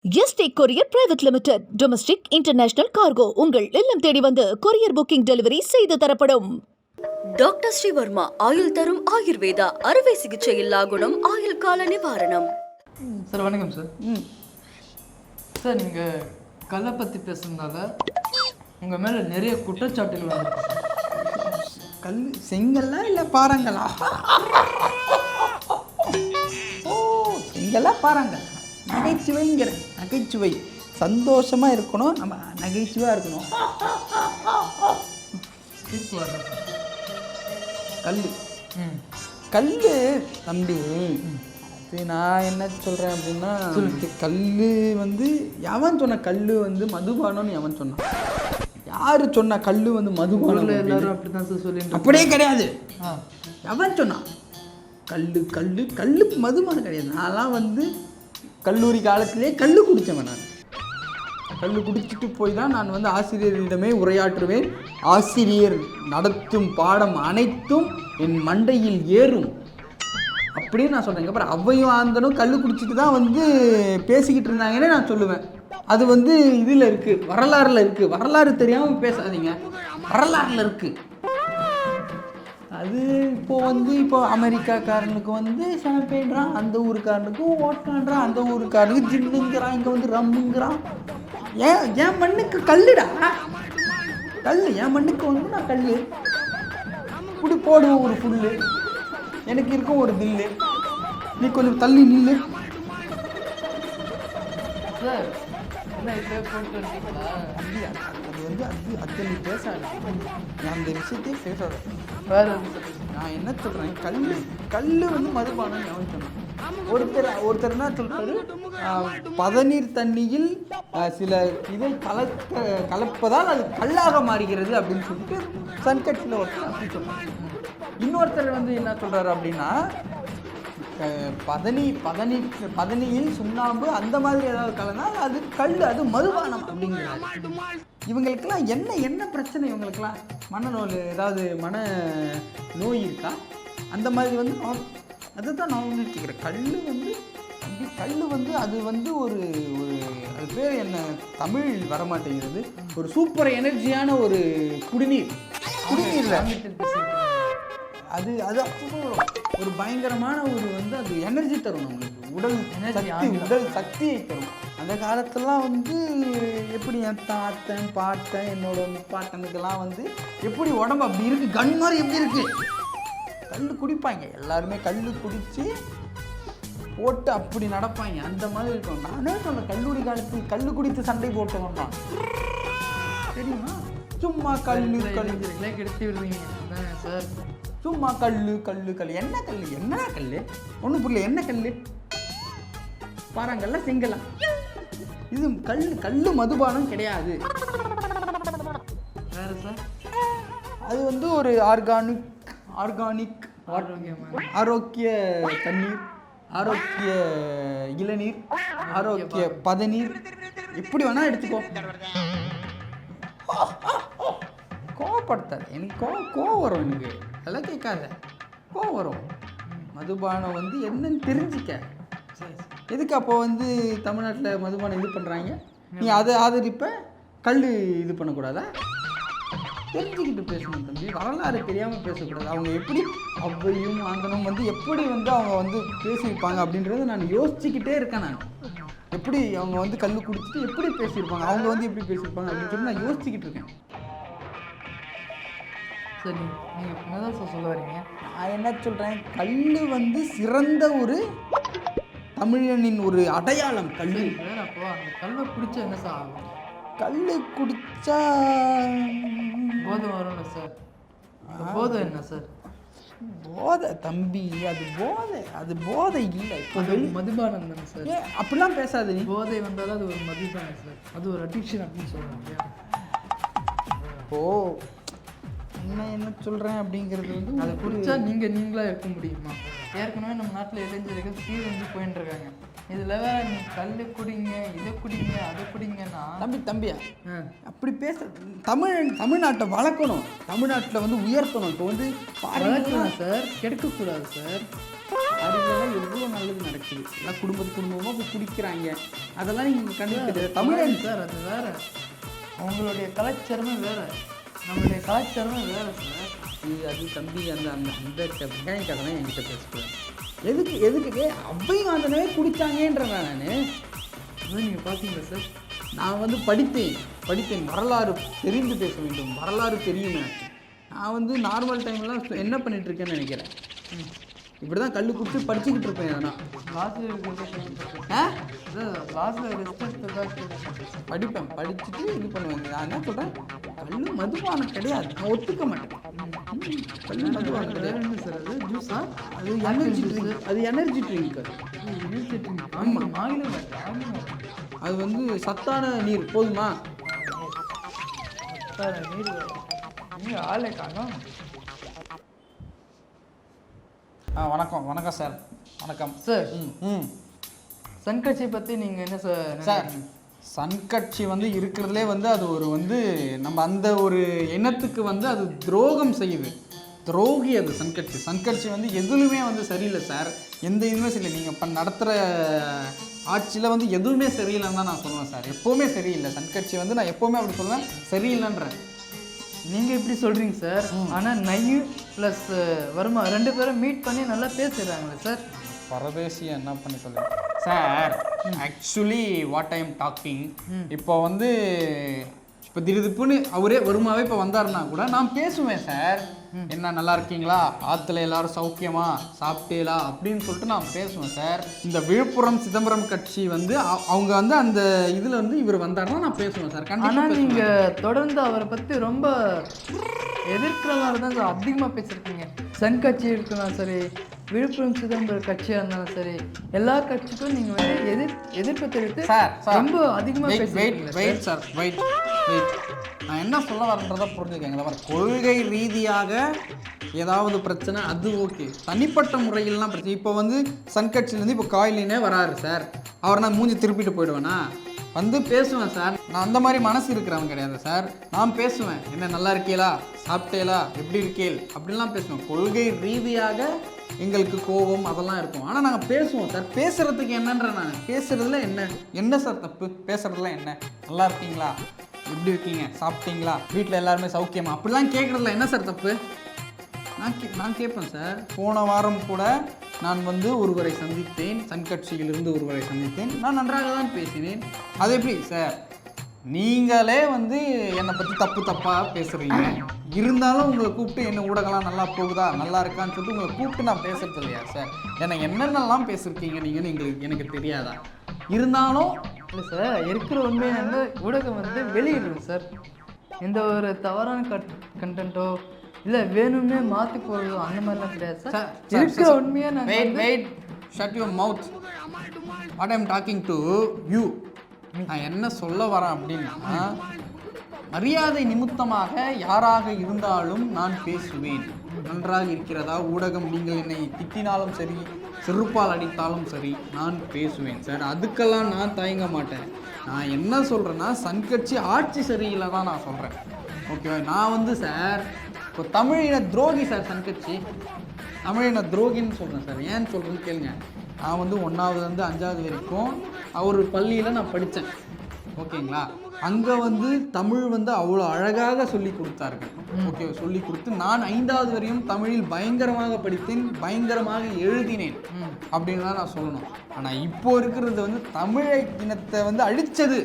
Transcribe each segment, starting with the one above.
Yesterday courier private limited domestic international cargo உங்கள் இல்லம் தேடி வந்து கொரியர் புக்கிங் டெலிவரி செய்து தரப்படும். டாக்டர் ஸ்ரீவர்மா ஆயுள் தரும் ஆயுர்வேதா அறுவை சிகிச்சை இல்லா குணம் ஆயுள் கால நிவாரணம். சார் வணக்கம் சார். சார் நீங்கள் கல்லை பற்றி பேசுனதால உங்கள் மேலே நிறைய குற்றச்சாட்டுகள் வந்துருக்கு. கல் செங்கல்லா இல்லை பாறாங்களா? ஓ, செங்கல்லா பாறாங்கள். நகைச்சுவைங்கிற நகைச்சுவை சந்தோஷமாக இருக்கணும், நம்ம நகைச்சுவாக இருக்கணும். கல் கல் தம்பி, அது நான் என்ன சொல்கிறேன் அப்படின்னா, கல் வந்து எவன் சொன்ன கல் வந்து மதுபானம்னு எவன் சொன்னான்? யார் சொன்னா கல் வந்து மதுபானம்? எல்லாரும் அப்படி தான் சார் சொல்லி. அப்படியே கிடையாது. எவன் சொன்னான் கல் கல் கல் மதுபானம் கிடையாது. நான்லாம் வந்து கல்லூரி காலத்திலே கல் குடித்தவன். நான் கல் குடிச்சிட்டு போய் தான் நான் வந்து ஆசிரியரிடமே உரையாற்றுவேன். ஆசிரியர் நடத்தும் பாடம் அனைத்தும் என் மண்டையில் ஏறும் அப்படின்னு நான் சொல்கிறேன். அப்புறம் அவ்வையும் ஆந்தனும் கல் குடிச்சிட்டு தான் வந்து பேசிக்கிட்டு இருந்தாங்கன்னே நான் சொல்லுவேன். அது வந்து இதில் இருக்குது, வரலாறில் இருக்குது. வரலாறு தெரியாமல் பேசாதீங்க, வரலாறில் இருக்குது. அது இப்போ அமெரிக்காக்காரனுக்கு வந்து ஷாம்பெயின்றான், அந்த ஊருக்காரனுக்கு ஓட்டான்றான், அந்த ஊருக்காரனுக்கு ஜின்னுங்கிறான், இங்கே வந்து ரம்முங்கிறான். என் மண்ணுக்கு கல்லுடா, கல் என் மண்ணுக்கு வந்து நான் கல் இப்படி போடுவோம். ஒரு புல்லு எனக்கு இருக்கும், ஒரு தில்லு. நீ கொஞ்சம் தள்ளி நில்லு. சார் என்ன இப்படியே போட்டு இருக்கீங்களா? அது வந்து அது நீ பேசாது, நான் அந்த விஷயத்தையே பேசாத. வேறு நான் என்ன சொல்கிறேன், கல் வந்து மதுபானம் எவன் சொன்னான்? ஒருத்தர் என்ன சொல்கிறாரு, பதநீர் தண்ணியில் சில இதை கலப்பதால் அது கல்லாக மாறுகிறது அப்படின்னு சொல்லிட்டு சன்கட்சியில் ஒருத்தர் அப்படி சொல்கிறார். இன்னொருத்தர் வந்து என்ன சொல்கிறாரு அப்படின்னா, பதனியில் சுண்ணாம்பு அந்த மாதிரி ஏதாவது கலந்தால் அது கல், அது மதுபானம் அப்படிங்கிறாரு. இவங்களுக்கெல்லாம் என்ன பிரச்சனை? இவங்களுக்கெல்லாம் மனநோய், ஏதாவது மன நோய் இருக்கா? அந்த மாதிரி வந்து அதுதான் நான் நினைச்சுக்கிறேன். கல் வந்து அது வந்து ஒரு அது பேர் என்ன, தமிழ் வரமாட்டேங்கிறது. ஒரு சூப்பர் எனர்ஜியான ஒரு குடிநீரில் அது ஒரு பயங்கரமான ஒரு வந்து அது எனர்ஜி தரும் நம்மளுக்கு, உடல் சக்தியை தரும். அந்த காலத்துலாம் வந்து எப்படி என் தாத்தன் பாட்டன் என்னோட முப்பாட்டனுக்கெல்லாம் வந்து எப்படி உடம்பு அப்படி இருக்குது, கன் மாதிரி எப்படி இருக்குது. கல் குடிப்பாங்க, எல்லாருமே கல் குடித்து போட்டு அப்படி நடப்பாங்க, அந்த மாதிரி இருக்கும். நானே சொன்னேன், கல்லூரி காலத்தில் கல் குடித்து சண்டை போட்டவன் தான் தெரியுமா? சும்மா கல்லு கெடுத்து விடுவீங்க சார். சும்மா கல் என்ன கல் ஒன்றும் புரியல. என்ன கல்? பாறாங்கல்ல, செங்கலாம். இது கல் மதுபானம் கிடையாது. வேறு சார், அது வந்து ஒரு ஆர்கானிக் ஆரோக்கிய தண்ணீர், ஆரோக்கிய இளநீர், ஆரோக்கிய பதநீர், எப்படி வேணா எடுத்துக்கோ. கோவப்படுத்தாது, எனக்கு கோவம் வரும். எனக்கு அதெல்லாம் கேட்காத, கோவம் வரும். மதுபானம் வந்து என்னன்னு தெரிஞ்சிக்க. எதுக்கு அப்போ வந்து தமிழ்நாட்டில் மதுபானம் இது பண்ணுறாங்க, நீ அதை ஆதரிப்ப, கல் இது பண்ணக்கூடாதா? தெரிஞ்சுக்கிட்டு பேசணும் தம்பி, வரலாறு தெரியாமல் பேசக்கூடாது. அவங்க எப்படி அவ்வையும் ஆந்தனும் வந்து எப்படி வந்து அவங்க வந்து பேசியிருப்பாங்க அப்படின்றத நான் யோசிச்சுக்கிட்டே இருக்கேன். நான் எப்படி அவங்க வந்து கல் குடிச்சிட்டு எப்படி பேசியிருப்பாங்க, அவங்க வந்து எப்படி பேசியிருப்பாங்க அப்படின்னு சொல்லி நான் யோசிச்சுக்கிட்டு இருக்கேன். சரி, நீங்கள் என்னதான் சார் சொல்ல வரீங்க? நான் என்ன சொல்கிறேன், கல் வந்து சிறந்த ஒரு தமிழனின் ஒரு அடையாளம். கல் வேறு, அப்போ அந்த கல்லை குடித்தா என்ன சார் ஆகும்? கல் குடித்தா போதை வரும்ல சார். போதை என்ன சார்? போதை தம்பி, அது போதை இல்லை, அது மதுபானம் தானே சார். அப்படிலாம் பேசாது நீ. போதை வந்தாலும் அது ஒரு மதுபானம் சார், அது ஒரு அடிக்ஷன் அப்படின்னு சொல்கிறாங்க. ஓ, என்ன சொல்கிறேன் அப்படிங்கிறது வந்து அதை குடித்தா நீங்களாக இருக்க முடியுமா? ஏற்கனவே நம்ம நாட்டில் இளைஞர்கள் சீரழிஞ்சு போயின்னு இருக்காங்க. இதில் வேற நீ கல் குடிங்க, இதை குடிங்க, அதை குடிங்கன்னா தம்பியா அப்படி பேச. தமிழ்நாட்டை வளர்க்கணும், தமிழ்நாட்டில் வந்து உயர்த்தணும். இப்போ வந்து வளர்க்கணும் சார், கெடுக்கக்கூடாது சார். அதுலலாம் எவ்வளோ நல்லது நடக்குது. எல்லாம் குடும்பமாக போய் குடிக்கிறாங்க. அதெல்லாம் நீங்கள் கண்டுபிடிக்கிறது தமிழன் சார், அது வேற. அவங்களுடைய கலாச்சாரமே வேற, நம்மளுடைய கலாச்சாரமே வேற சார். அது தம்பி அந்த அந்த அந்த மெக்கானிக் அதெல்லாம் என்கிட்ட பேசக்கூடாது. எதுக்கு அவ்வையும் அதனவே குடித்தாங்கன்ற நான் அதான் நீங்கள் பார்த்தீங்களா சார்? நான் வந்து படித்தேன் வரலாறு தெரிந்து பேச வேண்டும், வரலாறு தெரியும் எனக்கு. நான் வந்து நார்மல் டைம்லாம் என்ன பண்ணிட்டு இருக்கேன்னு நினைக்கிறேன். இப்படி தான் கல் கொடுத்து படிச்சுக்கிட்டு இருப்பேன். எதனா படிப்பேன், படிச்சுட்டு இது பண்ணுவேன். நான் என்ன சொல்கிறேன், கல் மதுபானம் கிடையாது, நான் ஒத்துக்க மாட்டேன். கல் மதுபானம் கிடையாது சார். அது ஜூஸா? அது எனர்ஜி ட்ரிங்க், அது எனர்ஜி ட்ரிங்க். ஆமாம், அது வந்து சத்தான நீர் போதுமா? நீர் ஆளே காணோம். வணக்கம் சார். வணக்கம் சார். சன் கட்சி பற்றி நீங்கள் என்ன சார்? சன் கட்சி வந்து இருக்கிறதுலே வந்து அது ஒரு வந்து நம்ம அந்த ஒரு எண்ணத்துக்கு வந்து அது துரோகம் செய்யுது, துரோகி அது சன் கட்சி வந்து எதுவுமே வந்து சரியில்லை சார். எந்த இதுவுமே சரியில்லை. நீங்கள் இப்போ நடத்துகிற ஆட்சியில் வந்து எதுவுமே சரியில்லைன்னு தான் நான் சொல்லுவேன் சார். எப்போவுமே சரியில்லை சன் கட்சி வந்து, நான் எப்போவுமே அப்படி சொல்லுவேன், சரியில்லைன்றேன். நீங்கள் இப்படி சொல்கிறீங்க சார். ஆனால் நையு ப்ளஸ் வருமா 2 பேரும் மீட் பண்ணி நல்லா பேசுகிறாங்களே சார். பரதேசியை என்ன பண்ணி சொல்லுங்க sir. Actually what I am docking, இப்போ வந்து இப்போ திடீர்னு அவரே வருமாவே இப்போ வந்தாருன்னா கூட நான் பேசுவேன் சார். என்ன நல்லா இருக்கீங்களா, ஆற்றுல எல்லாரும் சௌக்கியமா, சாப்பிட்டேலா அப்படின்னு சொல்லிட்டு நான் பேசுவேன் சார். இந்த விழுப்புரம் சிதம்பரம் கட்சி வந்து அவங்க வந்து அந்த இதில் வந்து இவர் வந்தாருன்னா நான் பேசுவேன் சார். ஆனால் நீங்கள் தொடர்ந்து அவரை பற்றி ரொம்ப எதிர்க்கிற மாதிரி தான் சார் அதிகமாக பேசியிருக்கீங்க. சன் கட்சி இருக்கலாம் சரி, விழுப்புரம் சிதம்பரம் கட்சியாக இருந்தாலும் சரி, எல்லா கட்சிக்கும் நீங்கள் வந்து எதிர்ப்பு தெரிவித்து சார் ரொம்ப அதிகமாக வெயிட் சார், வெயிட். நான் என்ன சொல்ல வரன்றதை புரிஞ்சுக்கங்க. கொள்கை ரீதியாக ஏதாவது பிரச்சனை அது ஓகே, தனிப்பட்ட முறையிலாம் பிரச்சனை. இப்போ வந்து சன் கட்சியிலேருந்து இப்போ காயிலினே வராரு சார், அவரை நான் மூஞ்சி திருப்பிட்டு போயிடுவேனா? வந்து பேசுவேன் சார். நான் அந்த மாதிரி மனசு இருக்கிறவன் கிடையாது சார். நான் பேசுவேன், என்ன நல்லா இருக்கீங்களா, சாப்பிட்டேலா, எப்படி இருக்கேள் அப்படின்லாம் பேசுவேன். கொள்கை ரீதியாக எங்களுக்கு கோபம் அதெல்லாம் இருக்கும், ஆனால் நாங்கள் பேசுவோம் சார். பேசுகிறதுக்கு என்னன்ற நான் பேசுகிறதுல என்ன சார் தப்பு? பேசுகிறதுல என்ன, நல்லா இருக்கீங்களா, எப்படி இருக்கீங்க, சாப்பிட்டீங்களா, வீட்டில் எல்லாருமே சௌக்கியமா, அப்படிலாம் கேட்குறதுல என்ன சார் தப்பு? நான் கேட்பேன் சார். போன வாரம் கூட நான் வந்து ஒருவரை சந்தித்தேன், சன் கட்சியிலிருந்து ஒருவரை சந்தித்தேன். நான் நன்றாக தான் பேசினேன். அது எப்படி சார், நீங்களே வந்து என்னை பற்றி தப்பாக பேசுகிறீங்க, இருந்தாலும் உங்களை கூப்பிட்டு என்ன ஊடகம்லாம் நல்லா போகுதா, நல்லா இருக்கான்னு சொல்லிட்டு உங்களை கூப்பிட்டு நான் பேசுறது இல்லையா சார்? ஏன்னா என்னென்னலாம் பேசியிருக்கீங்க நீங்கன்னு எனக்கு தெரியாதா? இருந்தாலும் இல்லை சார், இருக்கிற உண்மையான ஊடகம் வந்து வெளியிடுது சார். எந்த ஒரு தவறான கண்டென்ட்டோ இல்லை வேணும்னே மாற்றி போடுறதோ அந்த மாதிரிலாம் கிடையாது சார். இருக்கிற உண்மையாக நான் wait shut your mouth. What I am talking to you. நான் என்ன சொல்ல வரேன் அப்படின்னா, மரியாதை நிமித்தமாக யாராக இருந்தாலும் நான் பேசுவேன். நன்றாக இருக்கிறதா ஊடகம், நீங்கள் என்னை திட்டினாலும் சரி, செருப்பால் அடித்தாலும் சரி, நான் பேசுவேன் சார். அதுக்கெல்லாம் நான் தயங்க மாட்டேன். நான் என்ன சொல்கிறேன்னா, சன் கட்சி ஆட்சி சரியில்லை தான் நான் சொல்கிறேன். ஓகேவா? நான் வந்து சார் இப்போ தமிழின துரோகி சார். சன் கட்சி தமிழின துரோகின்னு சொல்கிறேன் சார். ஏன்னு சொல்கிறேன்னு கேளுங்க. நான் வந்து 1ஆவதுலேருந்து 5ஆவது வரைக்கும் ஒரு பள்ளியில் நான் படித்தேன். ஓகேங்களா? அங்கே வந்து தமிழ் வந்து அவ்வளோ அழகாக சொல்லி கொடுத்தார்கள். ஓகே, சொல்லி கொடுத்து நான் 5ஆவது வரையும் தமிழில் பயங்கரமாக படித்தேன், பயங்கரமாக எழுதினேன் அப்படின்னு தான் நான் சொல்லணும். ஆனால் இப்போ இருக்கிறது வந்து தமிழை இனத்தை வந்து அழித்தது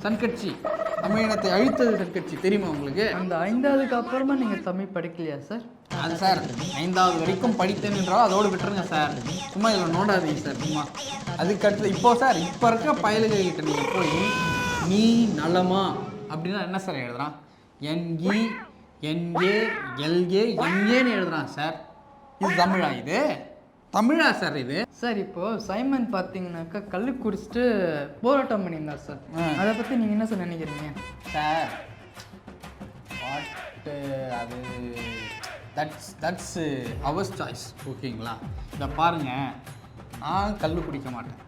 சன் கட்சி. தமிழ் இனத்தை அழித்தது சன் கட்சி. தெரியுமா உங்களுக்கு? அந்த 5ஆவதுக்கு அப்புறமா நீங்கள் தமிழ் படிக்கலையா சார்? அது சார் 5ஆவது வரைக்கும் படித்தேன் என்றால் அதோடு விட்டுருங்க சார். சும்மா இதில் நோண்டாதீங்க சார். சும்மா அதுக்கடுத்து இப்போ சார், இப்போ இருக்கிற பயலுகிட்ட நீங்கள் போய் நீ நலமா அப்படின்னா என்ன சார் எழுதுறான்? NE NA LA NAன்னு எழுதுறான் சார். இது தமிழா? இது தமிழா சார்? இது சார் இப்போது சைமன் பார்த்தீங்கன்னாக்கா கல் குடிச்சிட்டு போராட்டம் பண்ணியிருந்தார் சார். அதை பற்றி நீங்கள் என்ன சார் நினைக்கிறீங்க சார்? அது தட்ஸ் அவர் சாய்ஸ். ஓகேங்களா? இதை பாருங்கள், நான் கல் குடிக்க மாட்டேன்.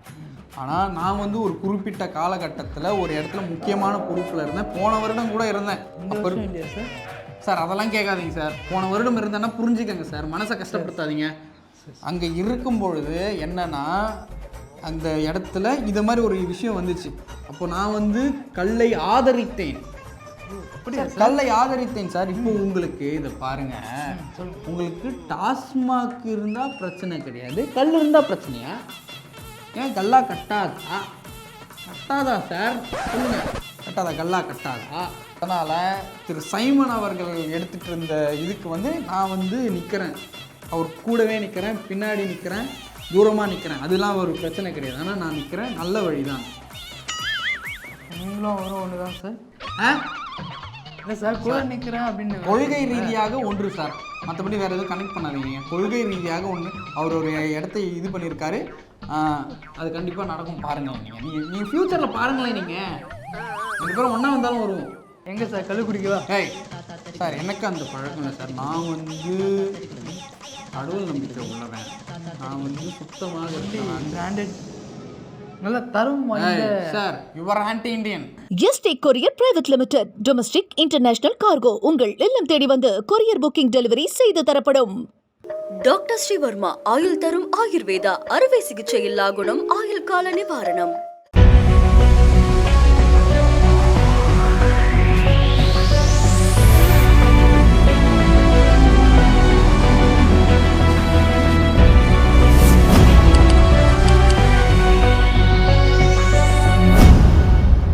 ஆனால் நான் வந்து ஒரு குறிப்பிட்ட காலகட்டத்தில் ஒரு இடத்துல முக்கியமான பொறுப்பில் இருந்தேன். போன வருடம் கூட இருந்தேன். இல்லையா சார்? சார் அதெல்லாம் கேட்காதீங்க சார். போன வருடம் இருந்தேன்னா புரிஞ்சுக்கங்க சார், மனசை கஷ்டப்படுத்தாதீங்க அங்கே இருக்கும் பொழுது என்னன்னா அந்த இடத்துல இது மாதிரி ஒரு விஷயம் வந்துச்சு. அப்போ நான் வந்து கல்லை ஆதரித்தேன். கல்லை ஆதரித்தேன் சார். இப்போ உங்களுக்கு இதை பாருங்க, உங்களுக்கு டாஸ்மாக் இருந்தால் பிரச்சனை கிடையாது, கல் இருந்தால் பிரச்சனையா? ஏன் கல்லா கட்டாதா? கட்டாதா சார் சொல்லுங்க, கட்டாதா? கல்லா கட்டாதா? அதனால் திரு சைமன் அவர்கள் எடுத்துகிட்டு இருந்த இதுக்கு வந்து நான் வந்து நிற்கிறேன், அவர் கூடவே நிற்கிறேன், பின்னாடி நிற்கிறேன், தூரமாக நிற்கிறேன், அதெல்லாம் ஒரு பிரச்சனை கிடையாது. ஆனால் நான் நிற்கிறேன், நல்ல வழி தான். நீங்களும் அவரும் ஒன்று தான் சார். ஆ இல்லை சார், கூட நிற்கிறேன் அப்படின்னு. கொள்கை ரீதியாக ஒன்று சார், மற்றபடி வேறு எதுவும் கனெக்ட் பண்ணாதீங்க. கொள்கை ரீதியாக ஒன்று, அவர் ஒரு இடத்தை இது பண்ணியிருக்காரு, அது கண்டிப்பாக நடக்கும். பாருங்களேன், நீங்கள் ஃப்யூச்சரில் பாருங்களேன், நீங்கள் ரெண்டு பேரும் ஒன்றா வந்தாலும் வருவோம். எங்கே சார் கல் குடிக்கவா? ஏய் சார், எனக்கு அந்த பழக்கம் இல்லை சார். நான் வந்து கடவுள் நம்பிக்கை உள்ளவன். நான் வந்து சுத்தமாக பிராண்டட் நல்ல தரம் வாய்ந்த. Sir, your anti Indian. Yesterday courier private limited. Domestic international cargo உங்கள் இல்லம் தேடி வந்து கொரியர் புக்கிங் டெலிவரி செய்து தரப்படும். டாக்டர் ஸ்ரீவர்மா ஆயுள் தரும் ஆயுர்வேதா அறுவை சிகிச்சை இல்லா குணம் ஆயுள் கால நிவாரணம்.